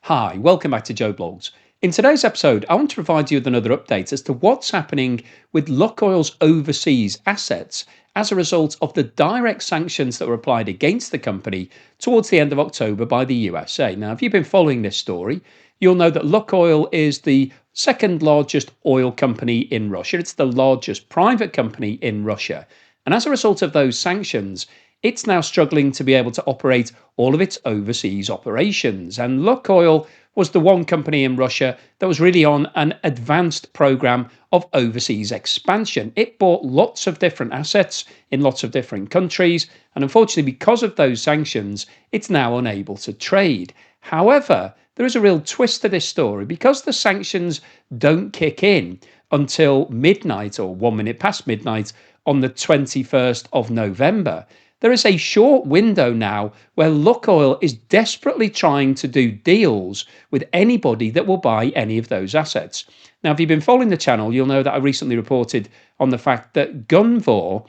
Hi, welcome back to Joe Blogs. In today's episode, I want to provide you with another update as to what's happening with Lukoil's overseas assets as a result of the direct sanctions that were applied against the company towards the end of October by the USA. Now, if you've been following this story, you'll know that Lukoil is the second largest oil company in Russia. It's the largest private company in Russia. And as a result of those sanctions, it's now struggling to be able to operate all of its overseas operations. And Lukoil was the one company in Russia that was really on an advanced program of overseas expansion. It bought lots of different assets in lots of different countries. And unfortunately, because of those sanctions, it's now unable to trade. However, there is a real twist to this story. Because the sanctions don't kick in until midnight or 1 minute past midnight on the 21st of November, there is a short window now where Lukoil is desperately trying to do deals with anybody that will buy any of those assets. Now, if you've been following the channel, you'll know that I recently reported on the fact that Gunvor,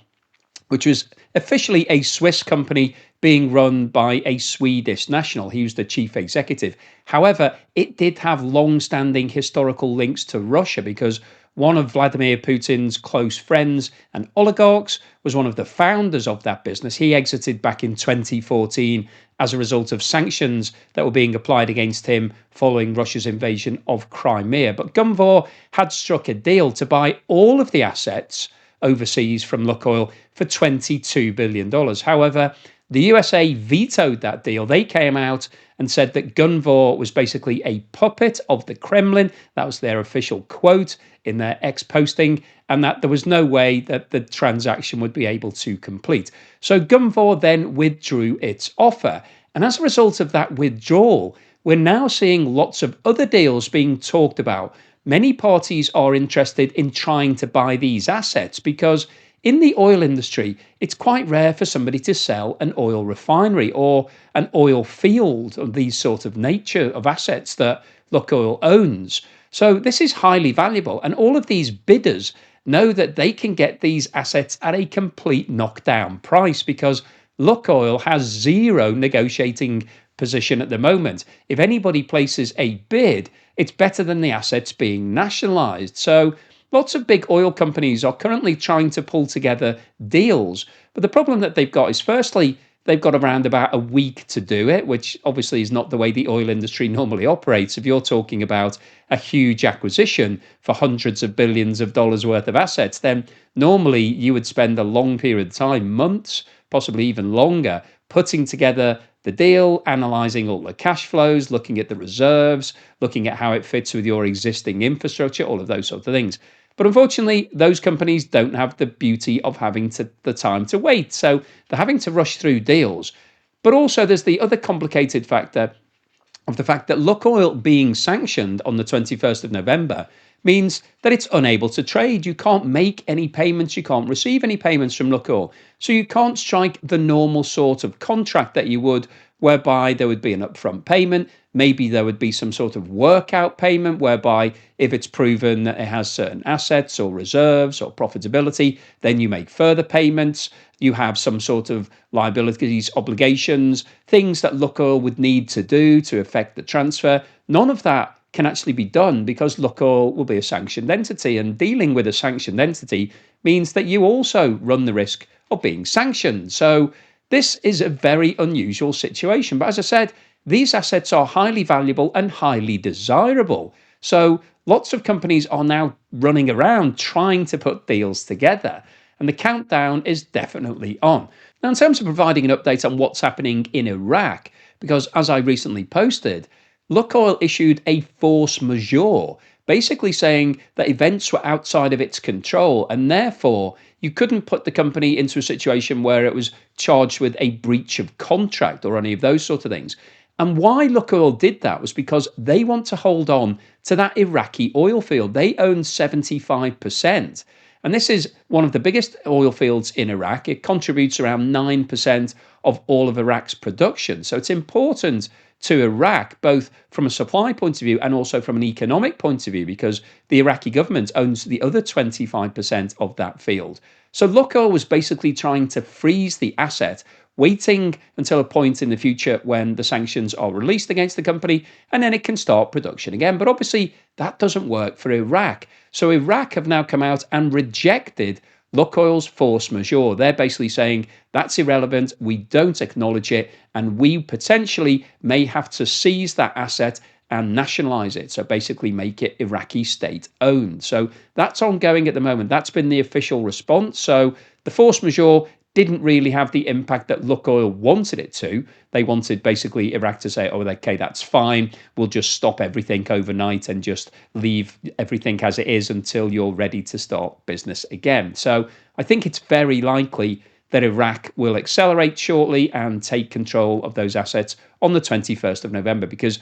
which was officially a Swiss company being run by a Swedish national. He was the chief executive. However, it did have long-standing historical links to Russia because one of Vladimir Putin's close friends and oligarchs was one of the founders of that business. He exited back in 2014 as a result of sanctions that were being applied against him following Russia's invasion of Crimea. But Gunvor had struck a deal to buy all of the assets overseas from Lukoil for $22 billion. However, the USA vetoed that deal. They came out and said that Gunvor was basically a puppet of the Kremlin. That was their official quote in their X posting, and that there was no way that the transaction would be able to complete. So Gunvor then withdrew its offer. And as a result of that withdrawal, we're now seeing lots of other deals being talked about. Many parties are interested in trying to buy these assets because in the oil industry, it's quite rare for somebody to sell an oil refinery or an oil field of these sort of nature of assets that Lukoil owns. So this is highly valuable. And all of these bidders know that they can get these assets at a complete knockdown price because Lukoil has zero negotiating position at the moment. If anybody places a bid, it's better than the assets being nationalized. So lots of big oil companies are currently trying to pull together deals. But the problem that they've got is, firstly, they've got around about a week to do it, which obviously is not the way the oil industry normally operates. If you're talking about a huge acquisition for hundreds of billions of dollars worth of assets, then normally you would spend a long period of time, months, possibly even longer, putting together the deal, analyzing all the cash flows, looking at the reserves, looking at how it fits with your existing infrastructure, all of those sorts of things. But unfortunately, those companies don't have the beauty of having the time to wait. So they're having to rush through deals. But also there's the other complicated factor of the fact that Lukoil being sanctioned on the 21st of November means that it's unable to trade. You can't make any payments. You can't receive any payments from Lukoil. So you can't strike the normal sort of contract that you would, whereby there would be an upfront payment. Maybe there would be some sort of workout payment whereby if it's proven that it has certain assets or reserves or profitability, then you make further payments. You have some sort of liabilities, obligations, things that Lukoil would need to do to effect the transfer. None of that can actually be done because Lukoil will be a sanctioned entity, and dealing with a sanctioned entity means that you also run the risk of being sanctioned. So this is a very unusual situation. But as I said, these assets are highly valuable and highly desirable. So lots of companies are now running around trying to put deals together, and the countdown is definitely on. Now, in terms of providing an update on what's happening in Iraq, because as I recently posted, Lukoil issued a force majeure, basically saying that events were outside of its control, and therefore you couldn't put the company into a situation where it was charged with a breach of contract or any of those sort of things. And why Lukoil did that was because they want to hold on to that Iraqi oil field. They own 75%. And this is one of the biggest oil fields in Iraq. It contributes around 9% of all of Iraq's production. So it's important to Iraq, both from a supply point of view and also from an economic point of view, because the Iraqi government owns the other 25% of that field. So Lukoil was basically trying to freeze the asset waiting until a point in the future when the sanctions are released against the company, and then it can start production again. But obviously, that doesn't work for Iraq. So Iraq have now come out and rejected Lukoil's force majeure. They're basically saying that's irrelevant, we don't acknowledge it, and we potentially may have to seize that asset and nationalize it. So basically make it Iraqi state owned. So that's ongoing at the moment. That's been the official response. So the force majeure didn't really have the impact that Lukoil wanted it to. They wanted basically Iraq to say, oh, okay, that's fine. We'll just stop everything overnight and just leave everything as it is until you're ready to start business again. So I think it's very likely that Iraq will accelerate shortly and take control of those assets on the 21st of November, because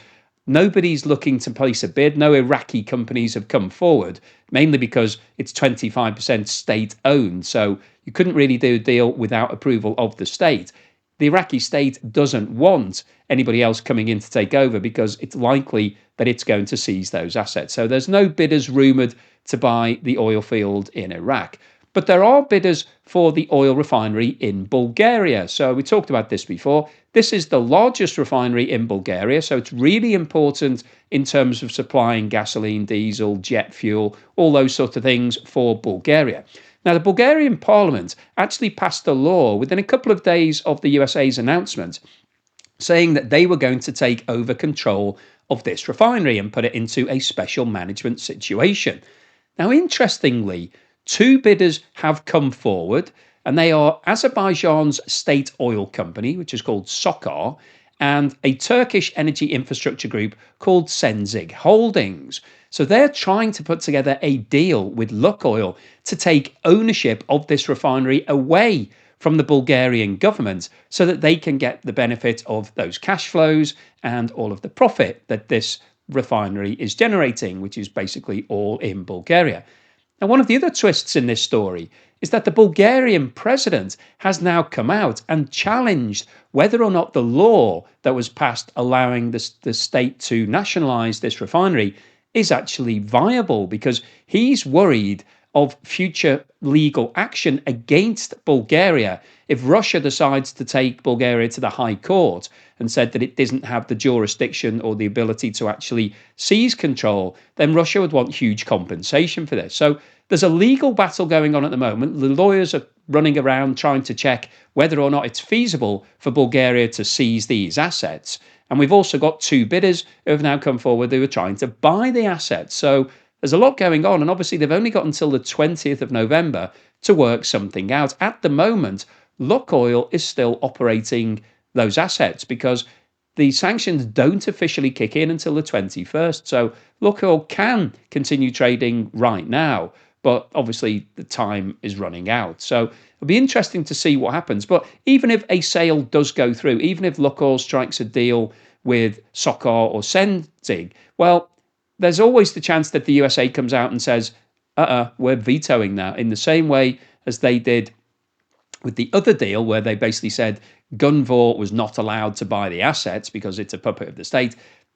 nobody's looking to place a bid. No Iraqi companies have come forward, mainly because it's 25% state owned. So you couldn't really do a deal without approval of the state. The Iraqi state doesn't want anybody else coming in to take over because it's likely that it's going to seize those assets. So there's no bidders rumoured to buy the oil field in Iraq. But there are bidders for the oil refinery in Bulgaria. So we talked about this before. This is the largest refinery in Bulgaria. So it's really important in terms of supplying gasoline, diesel, jet fuel, all those sorts of things for Bulgaria. Now, the Bulgarian parliament actually passed a law within a couple of days of the USA's announcement saying that they were going to take over control of this refinery and put it into a special management situation. Now, interestingly, two bidders have come forward, and they are Azerbaijan's state oil company, which is called SOCAR, and a Turkish energy infrastructure group called Senzig Holdings. So they're trying to put together a deal with Lukoil to take ownership of this refinery away from the Bulgarian government so that they can get the benefit of those cash flows and all of the profit that this refinery is generating, which is basically all in Bulgaria. Now, one of the other twists in this story is that the Bulgarian president has now come out and challenged whether or not the law that was passed allowing the state to nationalise this refinery is actually viable, because he's worried of future legal action against Bulgaria if Russia decides to take Bulgaria to the High Court and said that it doesn't have the jurisdiction or the ability to actually seize control. Then Russia would want huge compensation for this. So there's a legal battle going on at the moment. The lawyers are running around trying to check whether or not it's feasible for Bulgaria to seize these assets. And we've also got two bidders who have now come forward who are trying to buy the assets. So there's a lot going on, and obviously they've only got until the 20th of November to work something out. At the moment, Lukoil is still operating those assets because the sanctions don't officially kick in until the 21st. So Lukoil can continue trading right now, but obviously the time is running out. So it'll be interesting to see what happens. But even if a sale does go through, even if Lukoil strikes a deal with SOCAR or Senzig, well, there's always the chance that the USA comes out and says, we're vetoing that, in the same way as they did with the other deal where they basically said Gunvor was not allowed to buy the assets because it's a puppet of the state.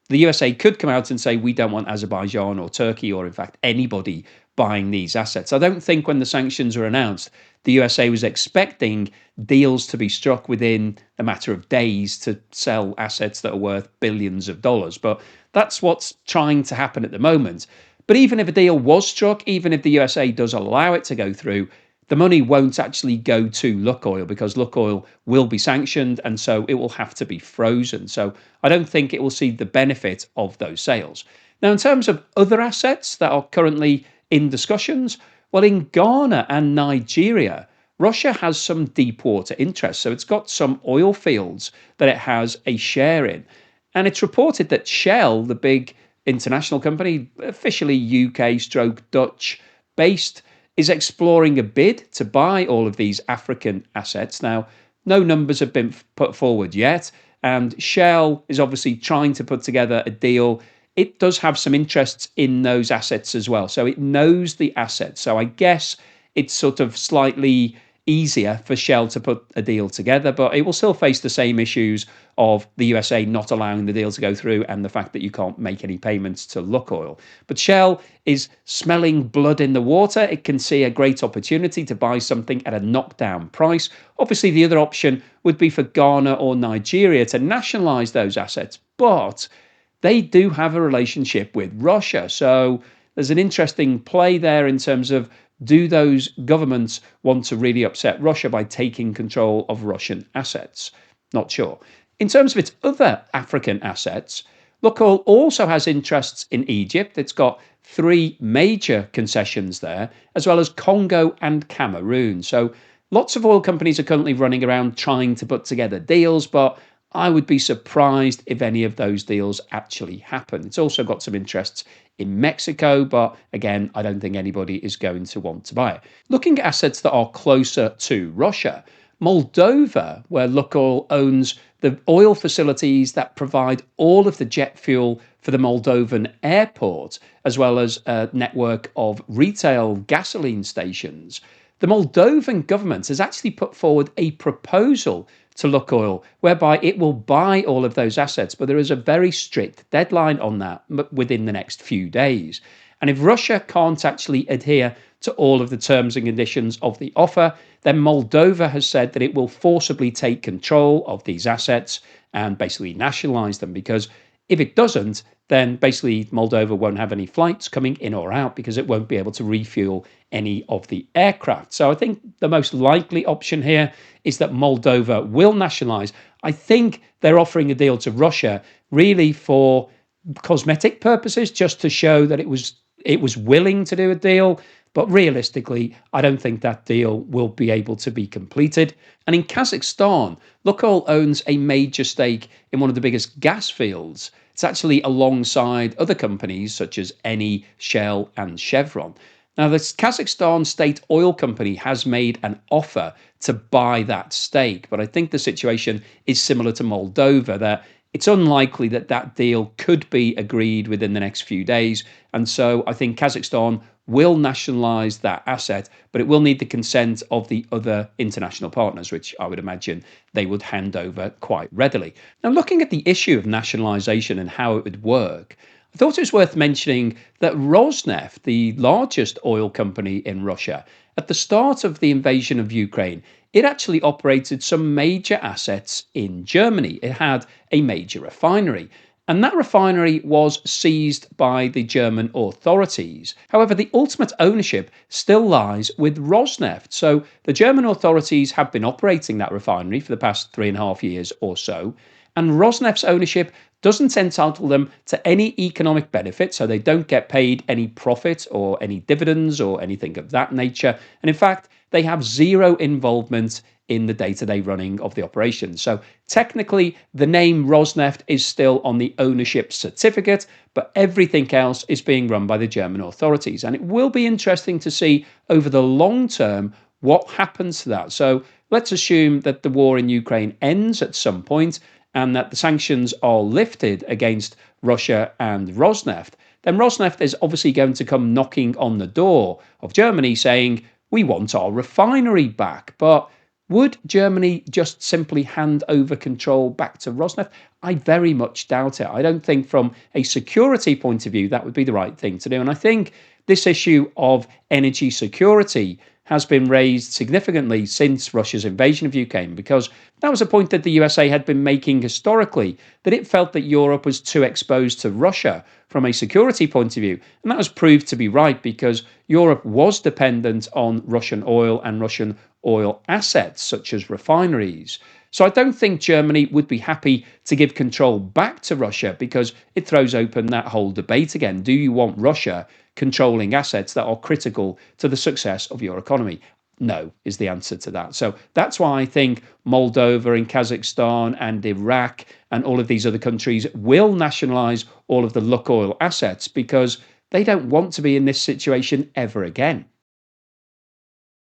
The USA could come out and say, we don't want Azerbaijan or Turkey or, in fact, anybody buying these assets. I don't think when the sanctions were announced, the USA was expecting deals to be struck within a matter of days to sell assets that are worth billions of dollars. But that's what's trying to happen at the moment. But even if a deal was struck, even if the USA does allow it to go through, the money won't actually go to Lukoil because Lukoil will be sanctioned, and so it will have to be frozen. So I don't think it will see the benefit of those sales. Now, in terms of other assets that are currently in discussions, well, in Ghana and Nigeria, Russia has some deep water interests. So it's got some oil fields that it has a share in. And it's reported that Shell, the big international company, officially UK/Dutch based, is exploring a bid to buy all of these African assets. Now, no numbers have been put forward yet, and Shell is obviously trying to put together a deal. It does have some interests in those assets as well, so it knows the assets. So I guess it's sort of slightly easier for Shell to put a deal together, but it will still face the same issues of the USA not allowing the deal to go through and the fact that you can't make any payments to Lukoil. But Shell is smelling blood in the water. It can see a great opportunity to buy something at a knockdown price. Obviously, the other option would be for Ghana or Nigeria to nationalize those assets, but they do have a relationship with Russia. So there's an interesting play there in terms of, do those governments want to really upset Russia by taking control of Russian assets? Not sure. In terms of its other African assets, Lukoil also has interests in Egypt. It's got 3 major concessions there, as well as Congo and Cameroon. So lots of oil companies are currently running around trying to put together deals, but I would be surprised if any of those deals actually happen. It's also got some interests in Mexico, but again, I don't think anybody is going to want to buy it. Looking at assets that are closer to Russia, Moldova, where Lukoil owns the oil facilities that provide all of the jet fuel for the Moldovan airport, as well as a network of retail gasoline stations. The Moldovan government has actually put forward a proposal to Lukoil, whereby it will buy all of those assets, but there is a very strict deadline on that within the next few days. And if Russia can't actually adhere to all of the terms and conditions of the offer, then Moldova has said that it will forcibly take control of these assets and basically nationalize them, because if it doesn't, then basically Moldova won't have any flights coming in or out because it won't be able to refuel any of the aircraft. So I think the most likely option here is that Moldova will nationalize. I think they're offering a deal to Russia really for cosmetic purposes, just to show that it was willing to do a deal. But realistically, I don't think that deal will be able to be completed. And in Kazakhstan, Lukoil owns a major stake in one of the biggest gas fields. It's actually alongside other companies such as Eni, Shell, and Chevron. Now, the Kazakhstan state oil company has made an offer to buy that stake, but I think the situation is similar to Moldova, that it's unlikely that that deal could be agreed within the next few days. And so I think Kazakhstan will nationalize that asset, but it will need the consent of the other international partners, which I would imagine they would hand over quite readily. Now, looking at the issue of nationalization and how it would work, I thought it was worth mentioning that ROSNEFT, the largest oil company in Russia, at the start of the invasion of Ukraine, it actually operated some major assets in Germany. It had a major refinery, and that refinery was seized by the German authorities. However, the ultimate ownership still lies with ROSNEFT. So the German authorities have been operating that refinery for the past 3.5 years or so, and ROSNEFT's ownership doesn't entitle them to any economic benefit, so they don't get paid any profit or any dividends or anything of that nature. And in fact, they have zero involvement in the day-to-day running of the operation. So technically, the name ROSNEFT is still on the ownership certificate, but everything else is being run by the German authorities. And it will be interesting to see over the long term what happens to that. So let's assume that the war in Ukraine ends at some point and that the sanctions are lifted against Russia and ROSNEFT. Then ROSNEFT is obviously going to come knocking on the door of Germany saying, we want our refinery back. But would Germany just simply hand over control back to ROSNEFT? I very much doubt it. I don't think from a security point of view that would be the right thing to do. And I think this issue of energy security has been raised significantly since Russia's invasion of Ukraine, because that was a point that the USA had been making historically, that it felt that Europe was too exposed to Russia from a security point of view. And that was proved to be right, because Europe was dependent on Russian oil and Russian oil assets, such as refineries. So I don't think Germany would be happy to give control back to Russia, because it throws open that whole debate again. Do you want Russia controlling assets that are critical to the success of your economy? No, is the answer to that. So that's why I think Moldova and Kazakhstan and Iraq and all of these other countries will nationalize all of the Lukoil assets, because they don't want to be in this situation ever again.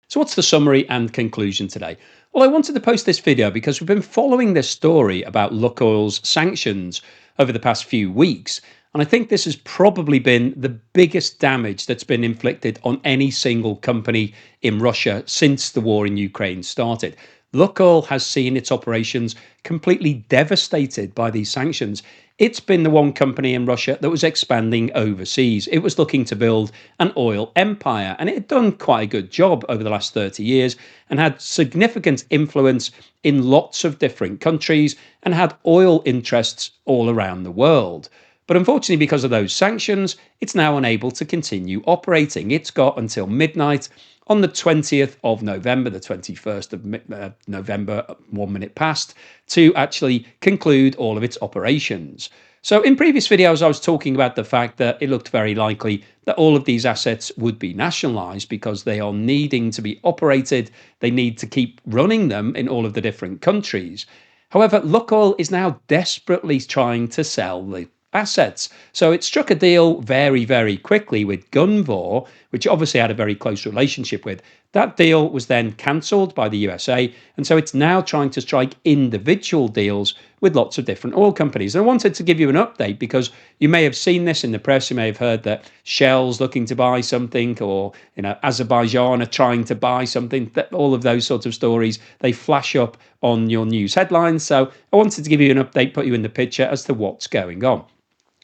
So what's the summary and conclusion today? Well, I wanted to post this video because we've been following this story about Lukoil's sanctions over the past few weeks. And I think this has probably been the biggest damage that's been inflicted on any single company in Russia since the war in Ukraine started. Lukoil has seen its operations completely devastated by these sanctions. It's been the one company in Russia that was expanding overseas. It was looking to build an oil empire, and it had done quite a good job over the last 30 years and had significant influence in lots of different countries and had oil interests all around the world. But unfortunately, because of those sanctions, it's now unable to continue operating. It's got until midnight on the 20th of November, the 21st of November, 1 minute past, to actually conclude all of its operations. So in previous videos, I was talking about the fact that it looked very likely that all of these assets would be nationalised because they are needing to be operated. They need to keep running them in all of the different countries. However, Lukoil is now desperately trying to sell the assets. So it struck a deal very, very quickly with Gunvor, which obviously had a very close relationship with. That deal was then cancelled by the USA, and so it's now trying to strike individual deals with lots of different oil companies. And I wanted to give you an update because you may have seen this in the press. You may have heard that Shell's looking to buy something, or Azerbaijan are trying to buy something. All of those sorts of stories, they flash up on your news headlines. So I wanted to give you an update, put you in the picture as to what's going on.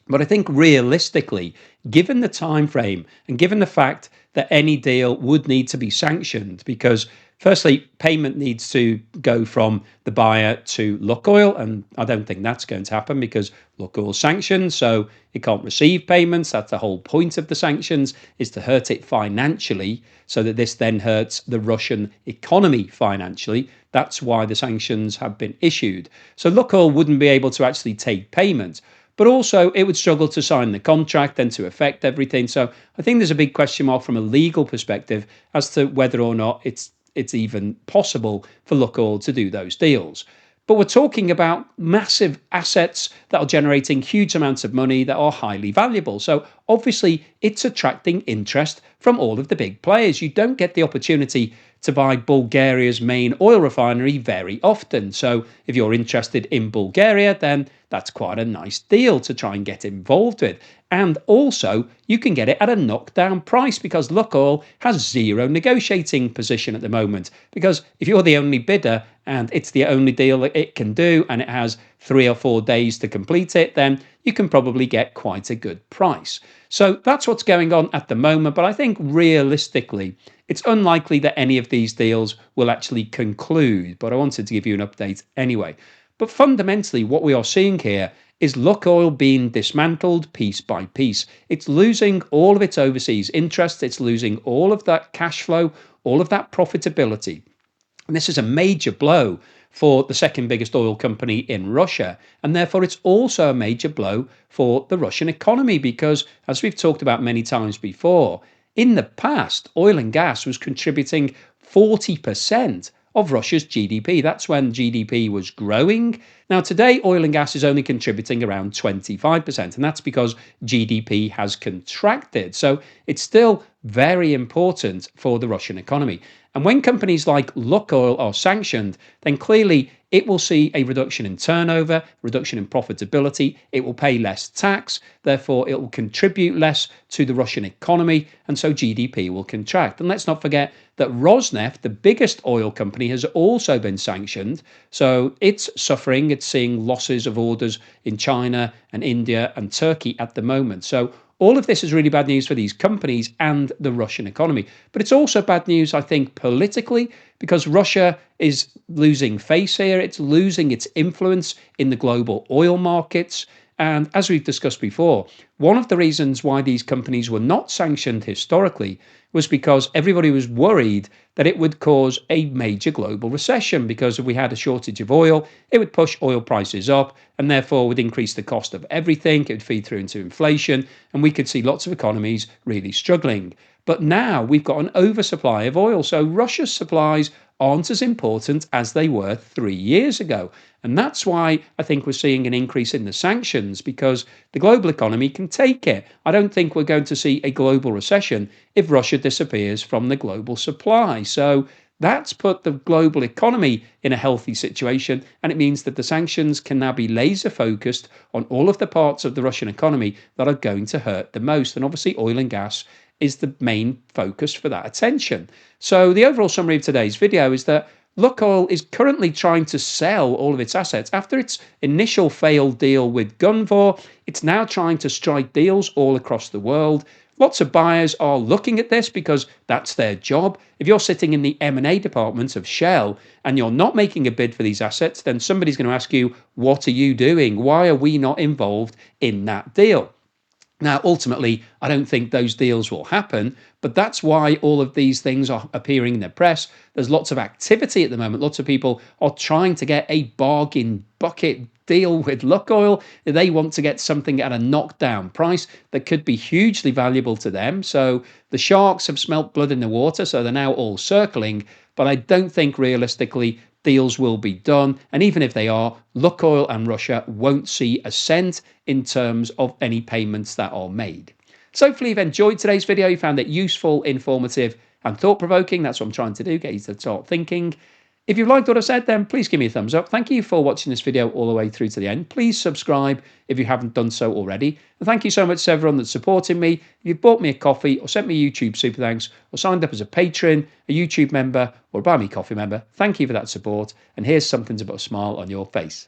But I think realistically, given the time frame and given the fact that any deal would need to be sanctioned, because firstly, payment needs to go from the buyer to Lukoil, and I don't think that's going to happen because Lukoil's sanctioned, so it can't receive payments. That's the whole point of the sanctions, is to hurt it financially, so that this then hurts the Russian economy financially. That's why the sanctions have been issued. So Lukoil wouldn't be able to actually take payment. But also, it would struggle to sign the contract and to affect everything. So I think there's a big question mark from a legal perspective as to whether or not it's even possible for Lukoil to do those deals. But we're talking about massive assets that are generating huge amounts of money that are highly valuable. So obviously, it's attracting interest from all of the big players. You don't get the opportunity to buy Bulgaria's main oil refinery very often. So if you're interested in Bulgaria, then that's quite a nice deal to try and get involved with. And also, you can get it at a knockdown price because Lukoil has zero negotiating position at the moment. Because if you're the only bidder and it's the only deal that it can do and it has 3 or 4 days to complete it, then you can probably get quite a good price. So that's what's going on at the moment. But I think realistically, it's unlikely that any of these deals will actually conclude. But I wanted to give you an update anyway. But fundamentally, what we are seeing here is Lukoil being dismantled piece by piece. It's losing all of its overseas interests. It's losing all of that cash flow, all of that profitability. And this is a major blow for the second biggest oil company in Russia. And therefore, it's also a major blow for the Russian economy because, as we've talked about many times before, in the past, oil and gas was contributing 40% of Russia's GDP. That's when GDP was growing. Now, today, oil and gas is only contributing around 25%, and that's because GDP has contracted. So it's still very important for the Russian economy. And when companies like Lukoil are sanctioned, then clearly it will see a reduction in turnover, reduction in profitability. It will pay less tax. Therefore, it will contribute less to the Russian economy. And so GDP will contract. And let's not forget that ROSNEFT, the biggest oil company, has also been sanctioned. So it's suffering. It's seeing losses of orders in China and India and Turkey at the moment. So all of this is really bad news for these companies and the Russian economy. But it's also bad news, I think, politically, because Russia is losing face here. It's losing its influence in the global oil markets. And as we've discussed before, one of the reasons why these companies were not sanctioned historically was because everybody was worried that it would cause a major global recession, because if we had a shortage of oil, it would push oil prices up and therefore would increase the cost of everything. It would feed through into inflation and we could see lots of economies really struggling. But now we've got an oversupply of oil. So Russia's supplies aren't as important as they were 3 years ago. And that's why I think we're seeing an increase in the sanctions, because the global economy can take it. I don't think we're going to see a global recession if Russia disappears from the global supply. So That's put the global economy in a healthy situation, and it means that the sanctions can now be laser focused on all of the parts of the Russian economy that are going to hurt the most. And obviously, oil and gas is the main focus for that attention. So, the overall summary of today's video is that Lukoil is currently trying to sell all of its assets. After its initial failed deal with Gunvor, it's now trying to strike deals all across the world. Lots of buyers are looking at this because that's their job. If you're sitting in the M&A department of Shell and you're not making a bid for these assets, then somebody's going to ask you, what are you doing? Why are we not involved in that deal? Now, ultimately, I don't think those deals will happen, but that's why all of these things are appearing in the press. There's lots of activity at the moment. Lots of people are trying to get a bargain bucket deal with Lukoil. They want to get something at a knockdown price that could be hugely valuable to them. So the sharks have smelt blood in the water, so they're now all circling. But I don't think realistically deals will be done. And even if they are, Lukoil and Russia won't see a cent in terms of any payments that are made. So hopefully you've enjoyed today's video. You found it useful, informative, and thought-provoking. That's what I'm trying to do, get you to start thinking. If you've liked what I've said, then please give me a thumbs up. Thank you for watching this video all the way through to the end. Please subscribe if you haven't done so already. And thank you so much to everyone that's supporting me. If you've bought me a coffee or sent me a YouTube super thanks or signed up as a patron, a YouTube member or a Buy Me Coffee member, thank you for that support. And here's something to put a smile on your face.